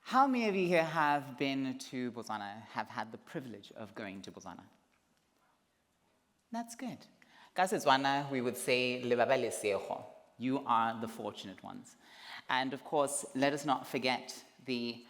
How many of you here have been to Botswana, have had the privilege of going to Botswana? That's good. Ka Setswana, we would say, "Le baba lesego." You are the fortunate ones. And of course, let us not forget the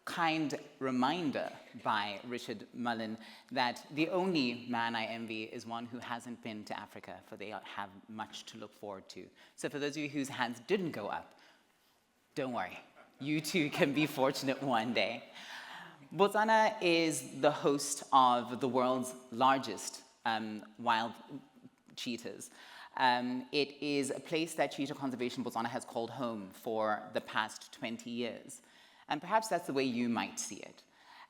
kind reminder by Richard Mullen that the only man I envy is one who hasn't been to Africa, for they have much to look forward to. So for those of you whose hands didn't go up, don't worry. You too can be fortunate one day. Botswana is the host of the world's largest wild cheetahs. It is a place that Cheetah Conservation Botswana has called home for the past 20 years. And perhaps that's the way you might see it.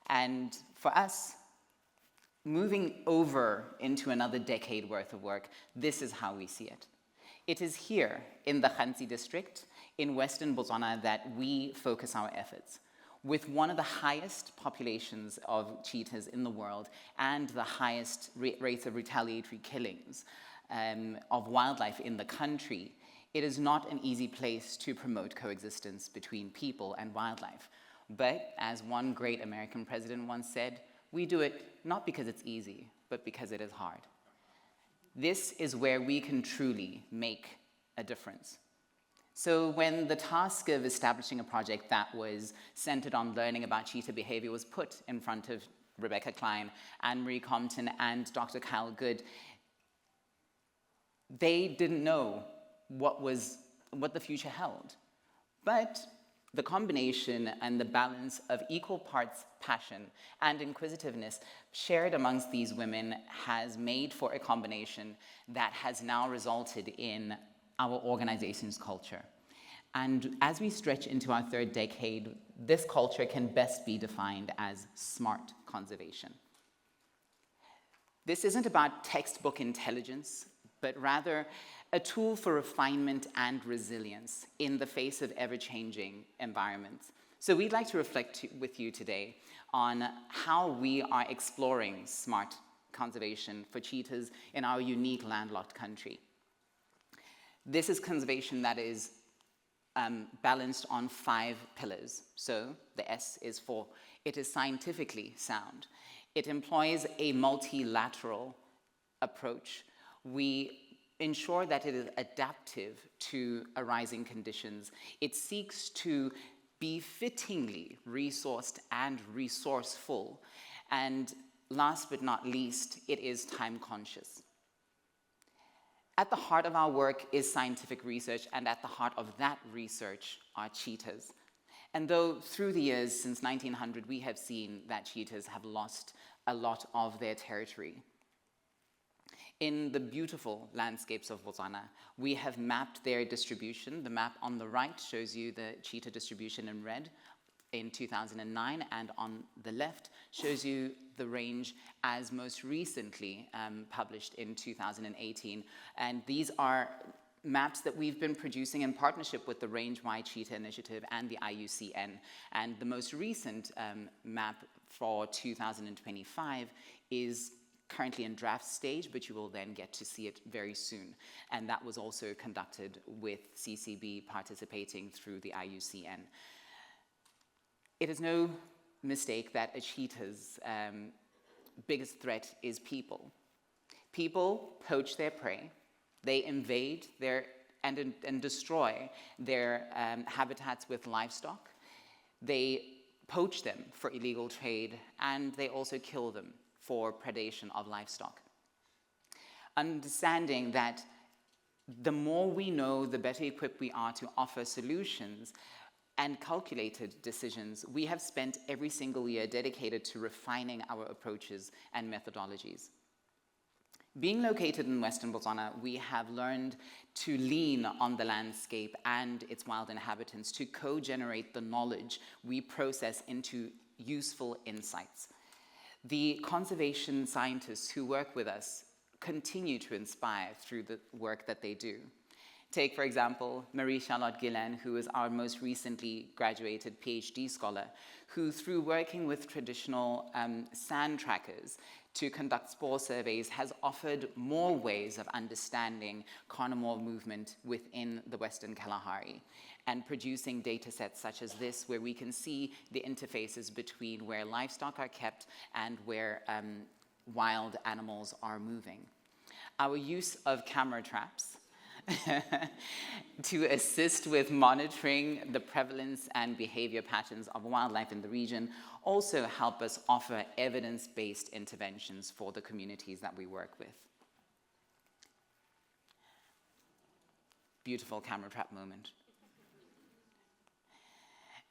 And for us, moving over into another decade worth of work, this is how we see it. It is here in the Khansi district in Western Botswana that we focus our efforts, with one of the highest populations of cheetahs in the world and the highest rates of retaliatory killings of wildlife in the country. It is not an easy place to promote coexistence between people and wildlife. But as one great American president once said, we do it not because it's easy, but because it is hard. This is where we can truly make a difference. So when the task of establishing a project that was centered on learning about cheetah behavior was put in front of Rebecca Klein, Anne-Marie Compton, and Dr. Kyle Good, they didn't know what the future held. But the combination and the balance of equal parts passion and inquisitiveness shared amongst these women has made for a combination that has now resulted in our organization's culture. And as we stretch into our third decade, this culture can best be defined as smart conservation. This isn't about textbook intelligence, but rather a tool for refinement and resilience in the face of ever-changing environments. So we'd like to reflect with you today on how we are exploring smart conservation for cheetahs in our unique landlocked country. This is conservation that is balanced on 5 pillars. So the S is for, it is scientifically sound. It employs a multilateral approach. We ensure that it is adaptive to arising conditions. It seeks to be fittingly resourced and resourceful. And last but not least, it is time conscious. At the heart of our work is scientific research, and at the heart of that research are cheetahs. And though through the years since 1900, we have seen that cheetahs have lost a lot of their territory. In the beautiful landscapes of Botswana, we have mapped their distribution. The map on the right shows you the cheetah distribution in red in 2009, and on the left shows you the range as most recently published in 2018. And these are maps that we've been producing in partnership with the Range-Wide Cheetah Initiative and the IUCN. And the most recent map for 2025 is currently in draft stage, but you will then get to see it very soon. And that was also conducted with CCB participating through the IUCN. It is no mistake that a cheetah's biggest threat is people. People poach their prey. They invade and destroy their habitats with livestock. They poach them for illegal trade, and they also kill them for predation of livestock. Understanding that the more we know, the better equipped we are to offer solutions and calculated decisions, we have spent every single year dedicated to refining our approaches and methodologies. Being located in Western Botswana, we have learned to lean on the landscape and its wild inhabitants to co-generate the knowledge we process into useful insights. The conservation scientists who work with us continue to inspire through the work that they do. Take, for example, Marie-Charlotte Guillain, who is our most recently graduated PhD scholar, who through working with traditional sand trackers to conduct spore surveys has offered more ways of understanding carnivore movement within the Western Kalahari and producing data sets such as this, where we can see the interfaces between where livestock are kept and where wild animals are moving. Our use of camera traps to assist with monitoring the prevalence and behavior patterns of wildlife in the region also help us offer evidence-based interventions for the communities that we work with. Beautiful camera trap moment.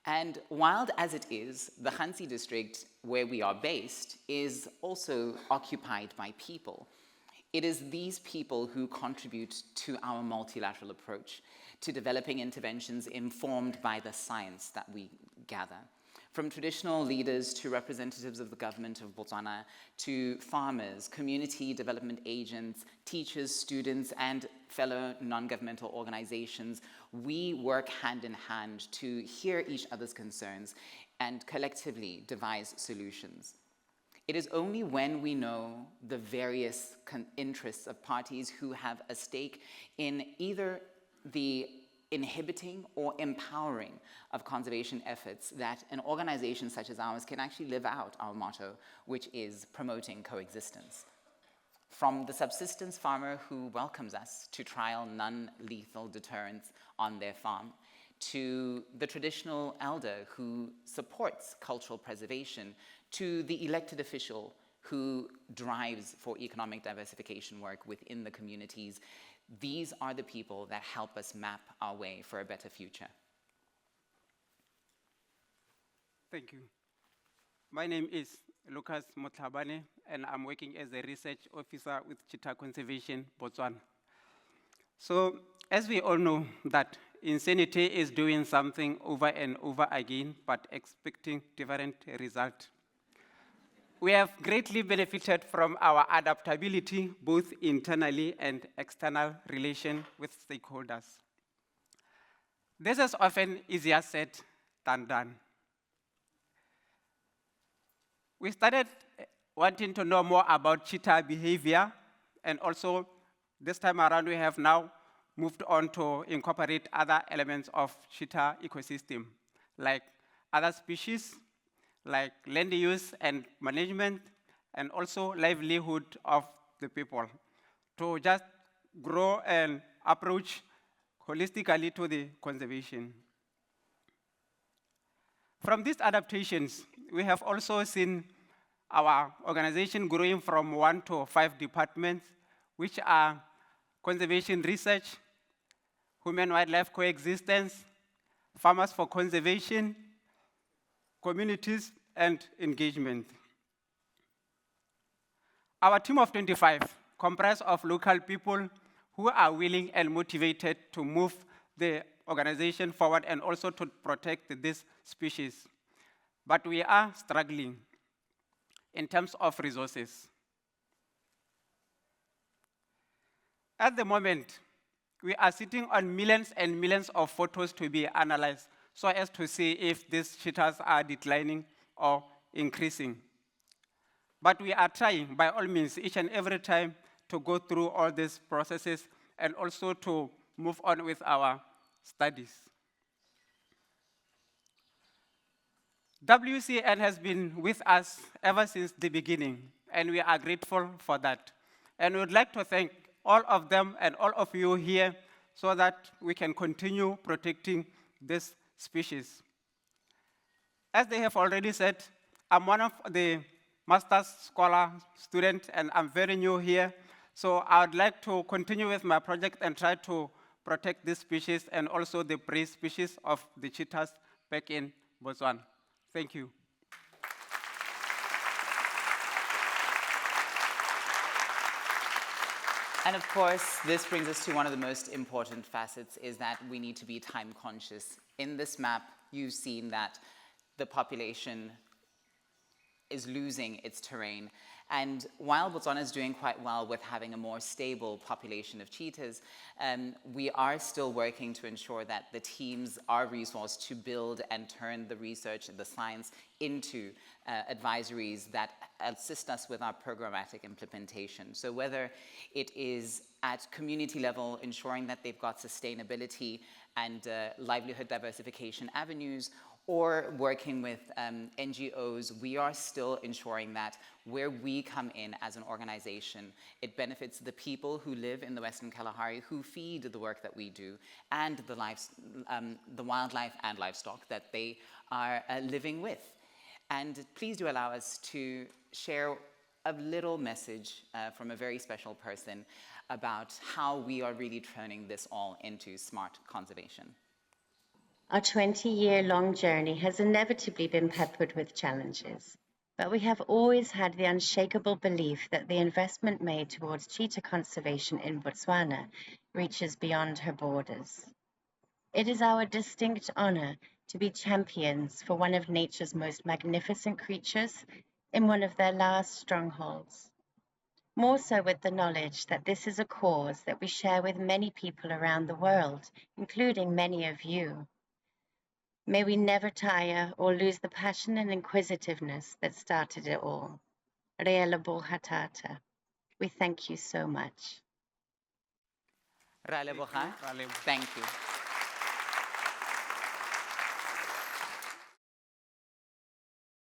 And wild as it is, the Khansi district, where we are based, is also occupied by people. It is these people who contribute to our multilateral approach to developing interventions informed by the science that we gather. From traditional leaders to representatives of the government of Botswana, to farmers, community development agents, teachers, students, and fellow non-governmental organizations, we work hand in hand to hear each other's concerns and collectively devise solutions. It is only when we know the various interests of parties who have a stake in either the inhibiting or empowering of conservation efforts that an organization such as ours can actually live out our motto, which is promoting coexistence. From the subsistence farmer who welcomes us to trial non-lethal deterrence on their farm, to the traditional elder who supports cultural preservation, to the elected official who drives for economic diversification work within the communities. These are the people that help us map our way for a better future. Thank you. My name is Lucas Motlhabane, and I'm working as a research officer with Cheetah Conservation Botswana. So, as we all know that insanity is doing something over and over again, but expecting different results. We have greatly benefited from our adaptability, both internally and external relation with stakeholders. This is often easier said than done. We started wanting to know more about cheetah behavior, and also this time around we have now moved on to incorporate other elements of cheetah ecosystem, like other species, like land use and management, and also livelihood of the people, to just grow and approach holistically to the conservation. From these adaptations, we have also seen our organization growing from 1 to 5 departments, which are conservation research, human-wildlife coexistence, farmers for conservation, communities, and engagement. Our team of 25 comprised of local people who are willing and motivated to move the organization forward and also to protect this species. But we are struggling in terms of resources. At the moment, we are sitting on millions and millions of photos to be analyzed so as to see if these cheetahs are declining or increasing. But we are trying, by all means, each and every time to go through all these processes and also to move on with our studies. WCN has been with us ever since the beginning, and we are grateful for that. And we would like to thank all of them and all of you here so that we can continue protecting this species. As they have already said, I'm one of the master's scholar students, and I'm very new here. So I would like to continue with my project and try to protect this species and also the prey species of the cheetahs back in Botswana. Thank you. And of course, this brings us to one of the most important facets, is that we need to be time conscious. In this map, you've seen that the population is losing its terrain. And while Botswana is doing quite well with having a more stable population of cheetahs, we are still working to ensure that the teams are resourced to build and turn the research and the science into advisories that assist us with our programmatic implementation. So whether it is at community level, ensuring that they've got sustainability and livelihood diversification avenues, or working with NGOs, we are still ensuring that where we come in as an organization, it benefits the people who live in the Western Kalahari, who feed the work that we do, and the wildlife and livestock that they are living with. And please do allow us to share a little message from a very special person about how we are really turning this all into smart conservation. Our 20-year-long journey has inevitably been peppered with challenges, but we have always had the unshakable belief that the investment made towards cheetah conservation in Botswana reaches beyond her borders. It is our distinct honor to be champions for one of nature's most magnificent creatures in one of their last strongholds. More so with the knowledge that this is a cause that we share with many people around the world, including many of you. May we never tire or lose the passion and inquisitiveness that started it all. Rea leboha tata. We thank you so much. Ra leboha. Thank you.